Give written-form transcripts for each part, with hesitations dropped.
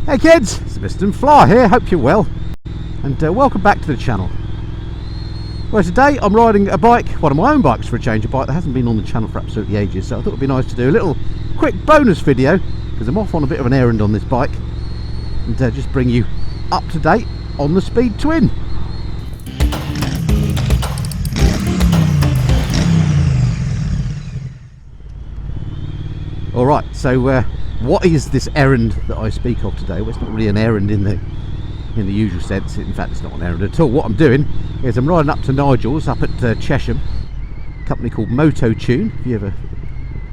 Hey kids, it's Mr. Fly here, hope you're well, and welcome back to the channel. Well, today I'm riding a bike, one of my own bikes for a change, a bike that hasn't been on the channel for absolutely ages, so I thought it would be nice to do a little quick bonus video, because I'm off on a bit of an errand on this bike, and just bring you up to date on the Speed Twin. Alright, so what is this errand that I speak of today? Well, it's not really an errand in the usual sense. In fact, it's not an errand at all. What I'm doing is I'm riding up to Nigel's up at Chesham, a company called Moto Tune. If you're ever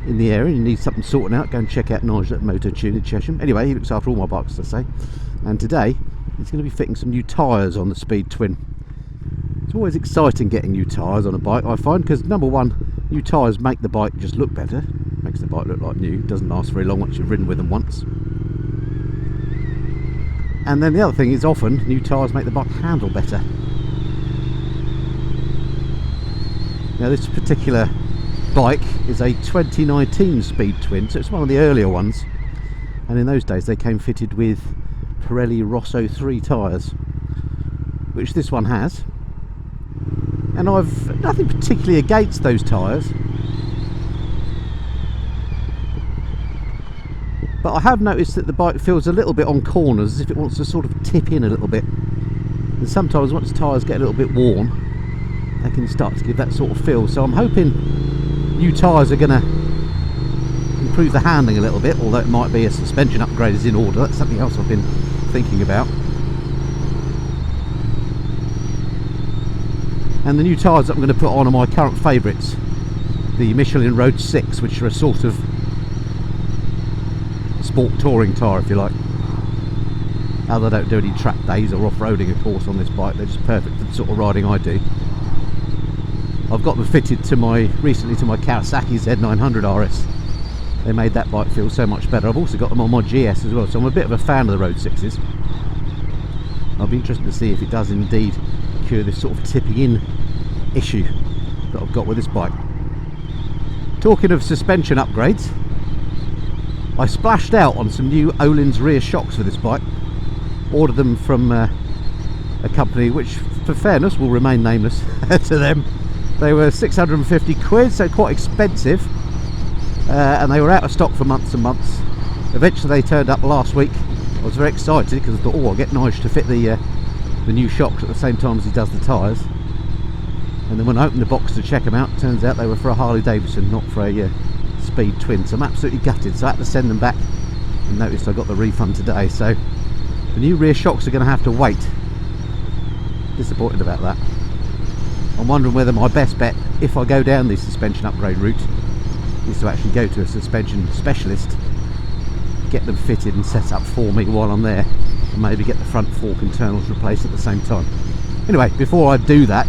in the area and you need something sorting out, go and check out Nigel at Moto Tune in Chesham. Anyway, he looks after all my bikes, I say. And today he's going to be fitting some new tyres on the Speed Twin. It's always exciting getting new tyres on a bike, I find, because number one, new tyres make the bike just look better. Makes the bike look like new. Doesn't last very long once you've ridden with them once. And then the other thing is, often new tyres make the bike handle better. Now this particular bike is a 2019 Speed Twin, so it's one of the earlier ones, and in those days they came fitted with Pirelli Rosso 3 tyres, which this one has, and I've nothing particularly against those tyres, but I have noticed that the bike feels a little bit on corners, as if it wants to sort of tip in a little bit, and sometimes once the tyres get a little bit worn they can start to give that sort of feel. So I'm hoping new tyres are going to improve the handling a little bit, although it might be a suspension upgrade is in order. That's something else I've been thinking about. And the new tyres that I'm going to put on are my current favourites, the Michelin Road 6, which are a sort of sport touring tyre, if you like. Now, they don't do any track days or off-roading, of course, on this bike. They're just perfect for the sort of riding I do. I've got them fitted to recently to my Kawasaki Z900 RS. They made that bike feel so much better. I've also got them on my GS as well, so I'm a bit of a fan of the Road 6s. I'll be interested to see if it does indeed cure this sort of tipping in issue that I've got with this bike. Talking of suspension upgrades, I splashed out on some new Öhlins rear shocks for this bike. Ordered them from a company which, for fairness, will remain nameless to them. They were 650 quid, so quite expensive, and they were out of stock for months and months. Eventually they turned up last week. I was very excited because I thought, oh, I'll get Nigel to fit the new shocks at the same time as he does the tyres. And then when I opened the box to check them out, it turns out they were for a Harley Davidson, not for a Speed Twin. So I'm absolutely gutted, so I had to send them back, and noticed I got the refund today. So the new rear shocks are going to have to wait. Disappointed about that. I'm wondering whether my best bet, if I go down the suspension upgrade route, is to actually go to a suspension specialist, get them fitted and set up for me while I'm there, and maybe get the front fork internals replaced at the same time. Anyway, before I do that,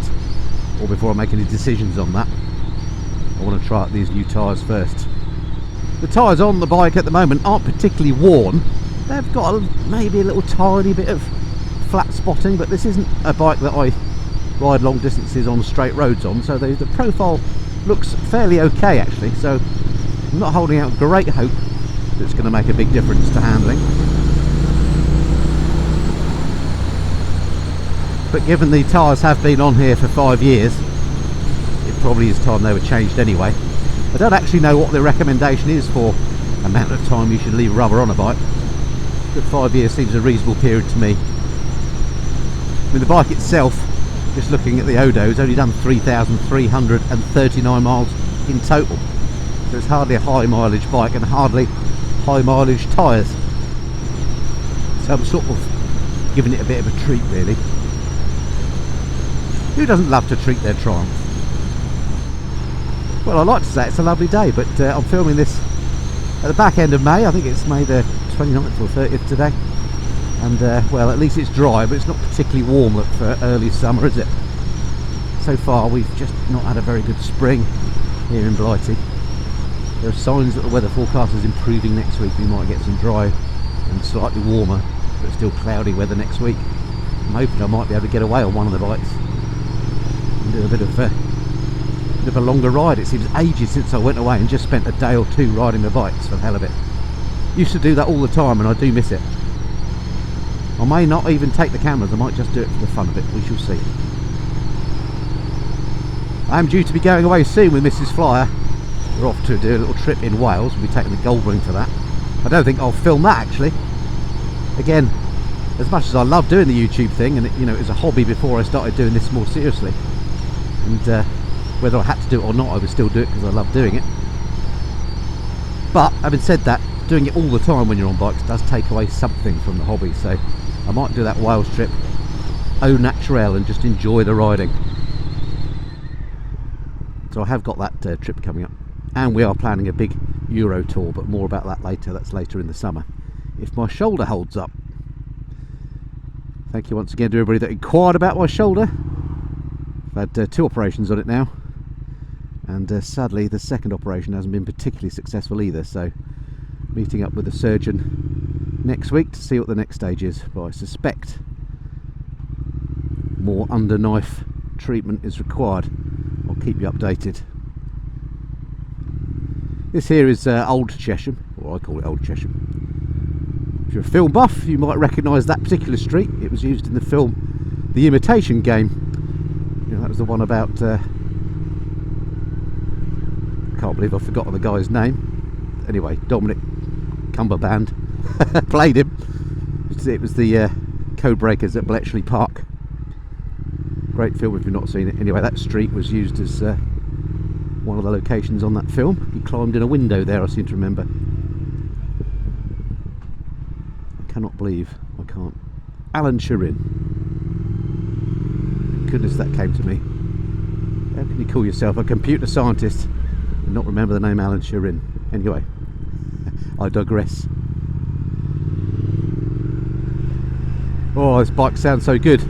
or before I make any decisions on that, I want to try out these new tyres first. The tyres on the bike at the moment aren't particularly worn. They've got maybe a little tiny bit of flat spotting, but this isn't a bike that I ride long distances on straight roads on, so the profile looks fairly okay actually, so I'm not holding out great hope that it's going to make a big difference to handling. But given the tyres have been on here for 5 years, it probably is time they were changed anyway. I don't actually know what the recommendation is for amount of time you should leave rubber on a bike, but 5 years seems a reasonable period to me. I mean, the bike itself, just looking at the odo, has only done 3,339 miles in total, so it's hardly a high mileage bike and hardly high mileage tyres, so I'm sort of giving it a bit of a treat really. Who doesn't love to treat their Triumph? Well, I like to say it's a lovely day, but I'm filming this at the back end of May. I think it's May the 29th or 30th today, and well, at least it's dry, but it's not particularly warm for early summer, is it? So far we've just not had a very good spring here in Blighty. There are signs that the weather forecast is improving next week. We might get some dry and slightly warmer, but still cloudy weather next week. I'm hoping I might be able to get away on one of the bikes and do a bit of a longer ride. It seems ages since I went away and just spent a day or two riding the bikes for the hell of it. Used to do that all the time, and I do miss it. I may not even take the cameras, I might just do it for the fun of it, we shall see. I am due to be going away soon with Mrs. Flyer. We're off to do a little trip in Wales, we'll be taking the Goldwing for that. I don't think I'll film that actually. Again, as much as I love doing the YouTube thing, and it was a hobby before I started doing this more seriously, and whether I had to do it or not, I would still do it because I love doing it. But having said that, doing it all the time when you're on bikes does take away something from the hobby, so I might do that Wales trip au naturel and just enjoy the riding. So I have got that trip coming up, and we are planning a big Euro tour, but more about that later. That's later in the summer, if my shoulder holds up. Thank you once again to everybody that inquired about my shoulder. I've had 2 operations on it now, and sadly the second operation hasn't been particularly successful either, so meeting up with the surgeon next week to see what the next stage is, but I suspect more under knife treatment is required. I'll keep you updated. This here is Old Chesham, or I call it Old Chesham. If you're a film buff, you might recognise that particular street. It was used in the film The Imitation Game. That was the one about can't believe I've forgotten the guy's name. Anyway, Dominic Cumberband played him. It was the Code Breakers at Bletchley Park. Great film if you've not seen it. Anyway, that street was used as one of the locations on that film. He climbed in a window there, I seem to remember. I cannot believe I can't. Alan Turing. Goodness, that came to me. How can you call yourself a computer scientist and not remember the name Alan Turing? Anyway, I digress. Oh, this bike sounds so good.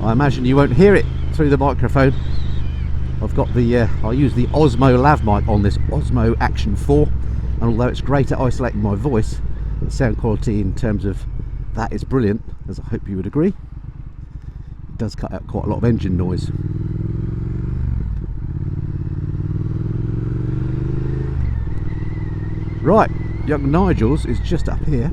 I imagine you won't hear it through the microphone. I've got the I use the Osmo lav mic on this Osmo Action 4, and although it's great at isolating my voice, the sound quality in terms of that is brilliant, as I hope you would agree. It does cut out quite a lot of engine noise. Right, young Nigel's is just up here.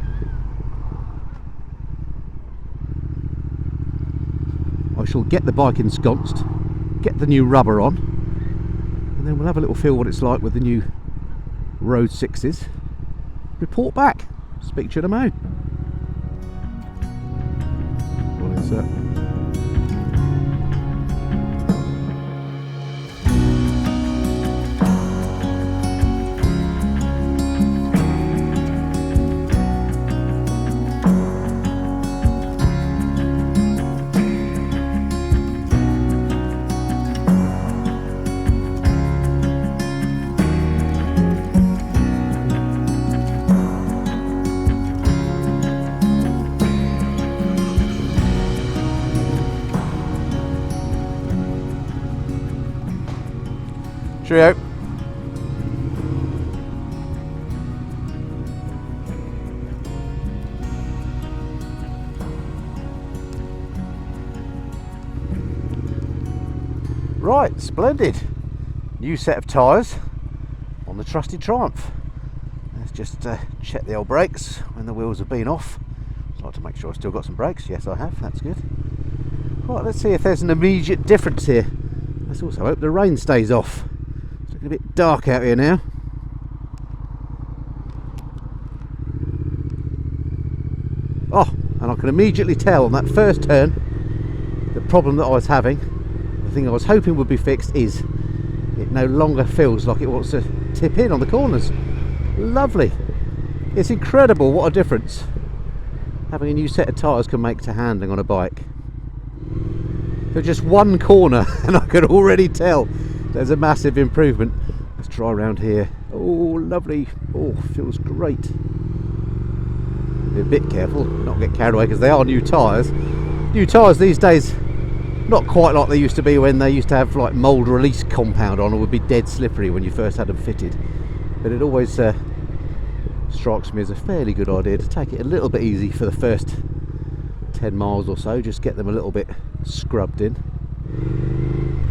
I shall get the bike ensconced, get the new rubber on, and then we'll have a little feel what it's like with the new Road 6s. Report back. Speak to you in a mo. What is that? Cheerio. Right, splendid. New set of tyres on the trusty Triumph. Let's just check the old brakes when the wheels have been off. I'd like to make sure I've still got some brakes. Yes, I have. That's good. Right, let's see if there's an immediate difference here. Let's also hope the rain stays off. It's looking a bit dark out here now. Oh, and I can immediately tell on that first turn the problem that I was having. The thing I was hoping would be fixed is it no longer feels like it wants to tip in on the corners. Lovely. It's incredible what a difference having a new set of tyres can make to handling on a bike. So just one corner and I could already tell there's a massive improvement. Let's try around here. Oh, lovely. Oh, feels great. Be a bit careful, not get carried away because they are new tyres. New tyres these days, not quite like they used to be when they used to have like mould release compound on, or would be dead slippery when you first had them fitted. But it always strikes me as a fairly good idea to take it a little bit easy for the first 10 miles or so, just get them a little bit scrubbed in.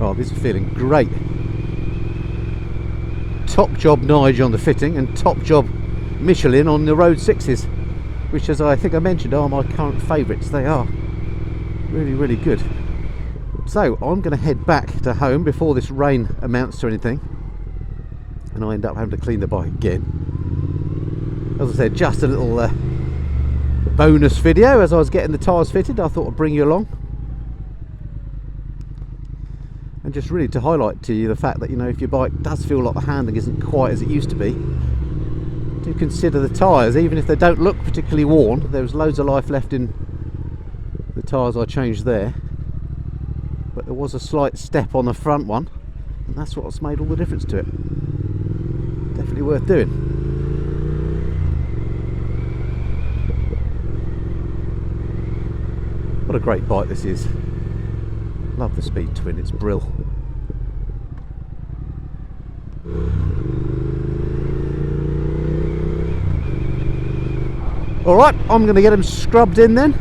Oh, this is feeling great. Top job Nige on the fitting and top job Michelin on the Road 6s. which, as I think I mentioned, are my current favourites. They are really, really good. So I'm going to head back to home before this rain amounts to anything and I end up having to clean the bike again. As I said, just a little bonus video as I was getting the tyres fitted. I thought I'd bring you along and just really to highlight to you the fact that, you know, if your bike does feel like the handling isn't quite as it used to be, do consider the tyres. Even if they don't look particularly worn, there's loads of life left in the tyres I changed there, but there was a slight step on the front one, and that's what's made all the difference to it. Definitely worth doing. What a great bike this is. Love the Speed Twin, it's brill. Alright, I'm going to get them scrubbed in then,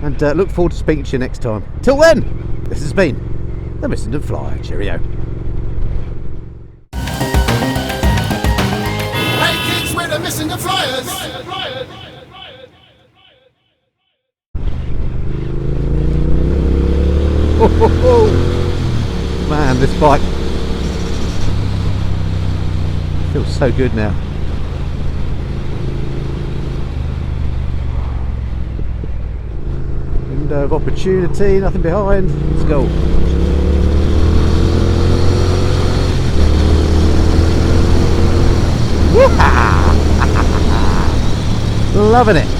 and look forward to speaking to you next time. Till then, this has been the Missing and Flyer. Cheerio. Hey kids, we're the Missing and Flyers. Man, this bike feels so good now. Window of opportunity, nothing behind. Let's go. Loving it.